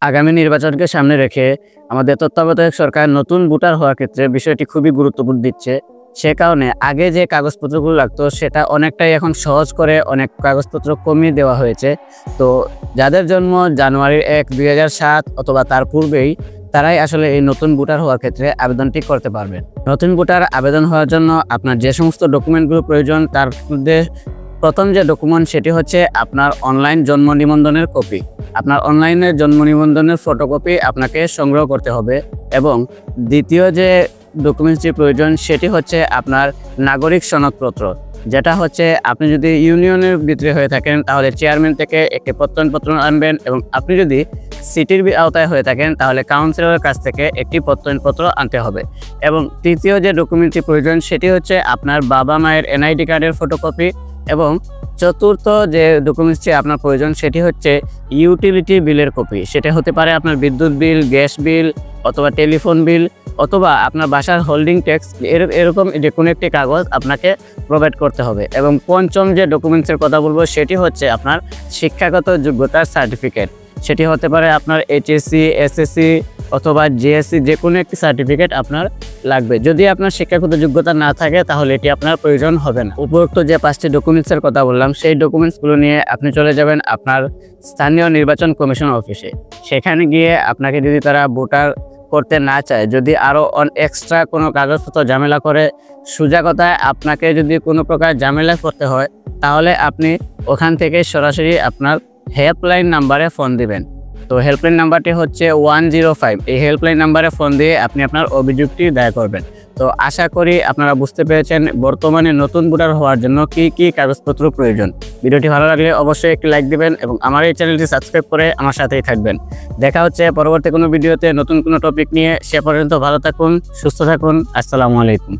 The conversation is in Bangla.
আগামী নির্বাচনকে সামনে রেখে আমাদের তত্ত্বাবধায়ক সরকার নতুন ভোটার হওয়ার ক্ষেত্রে বিষয়টি খুবই গুরুত্বপূর্ণ দিচ্ছে। সে কারণে আগে যে কাগজপত্রগুলো লাগতো সেটা অনেকটাই এখন সহজ করে অনেক কাগজপত্র কমিয়ে দেওয়া হয়েছে। তো যাদের জন্ম জানুয়ারি 1, 2007 অথবা তার পূর্বেই তারাই আসলে এই নতুন ভোটার হওয়ার ক্ষেত্রে আবেদনটি করতে পারবেন। নতুন ভোটার আবেদন হওয়ার জন্য আপনার যে সমস্ত ডকুমেন্টগুলো প্রয়োজন তার মধ্যে প্রথম যে ডকুমেন্ট সেটি হচ্ছে আপনার অনলাইন জন্ম নিবন্ধনের কপি। আপনার অনলাইনে জন্ম নিবন্ধনের ফটোকপি আপনাকে সংগ্রহ করতে হবে এবং দ্বিতীয় যে ডকুমেন্টসটি প্রয়োজন সেটি হচ্ছে আপনার নাগরিক সনদপত্র, যেটা হচ্ছে আপনি যদি ইউনিয়নের ভিতরে হয়ে থাকেন তাহলে চেয়ারম্যান থেকে একটি প্রত্যয়নপত্র আনবেন এবং আপনি যদি সিটির আওতায় হয়ে থাকেন তাহলে কাউন্সিলরের কাছ থেকে একটি প্রত্যয়নপত্র আনতে হবে। এবং তৃতীয় যে ডকুমেন্টটি প্রয়োজন সেটি হচ্ছে আপনার বাবা মায়ের এনআইডি কার্ডের ফটোকপি এবং চতুর্থ যে ডকুমেন্টসটি আপনার প্রয়োজন সেটি হচ্ছে ইউটিলিটি বিলের কপি। সেটা হতে পারে আপনার বিদ্যুৎ বিল, গ্যাস বিল অথবা টেলিফোন বিল অথবা আপনার বাসার হোল্ডিং ট্যাক্স, এরকম যে কোনো একটি কাগজ আপনাকে প্রোভাইড করতে হবে। এবং পঞ্চম যে ডকুমেন্টসের কথা বলবো সেটি হচ্ছে আপনার শিক্ষাগত যোগ্যতার সার্টিফিকেট। সেটি হতে পারে আপনার এইচএসসি, এসএসসি অথবা জিএসসি, যে কোনো একটি সার্টিফিকেট আপনার লাগবে। যদি আপনার শিক্ষাগত যোগ্যতা না থাকে তাহলে এটি আপনার প্রয়োজন হবে না। উপরোক্ত যে 5টি ডকুমেন্টসের কথা বললাম সেই ডকুমেন্টসগুলো নিয়ে আপনি চলে যাবেন আপনার স্থানীয় নির্বাচন কমিশন অফিসে। সেখানে গিয়ে আপনাকে যদি তারা ভোটার করতে না চায়, যদি আরও এক্সট্রা কোনো কাগজপত্র ঝামেলা করে, সোজা কথায় আপনাকে যদি কোনো প্রকার ঝামেলা করতে হয় তাহলে আপনি ওখান থেকে সরাসরি আপনার হেল্পলাইন নাম্বারে ফোন দিবেন। তো হেল্পলাইন নাম্বারটি হচ্ছে 105। এই হেল্পলাইন নাম্বারে ফোন দিয়ে আপনি আপনার অভিযোগটি দায়ের করবেন। তো আশা করি আপনারা বুঝতে পেরেছেন বর্তমানে নতুন ভোটার হওয়ার জন্য কি কি কাগজপত্র প্রয়োজন। ভিডিওটি ভালো লাগলে অবশ্যই একটি লাইক দিবেন এবং আমার এই চ্যানেলটি সাবস্ক্রাইব করে আমার সাথেই থাকবেন। দেখা হচ্ছে পরবর্তী কোনো ভিডিওতে নতুন কোনো টপিক নিয়ে। সে পর্যন্ত ভালো থাকুন, সুস্থ থাকুন। আসসালামু আলাইকুম।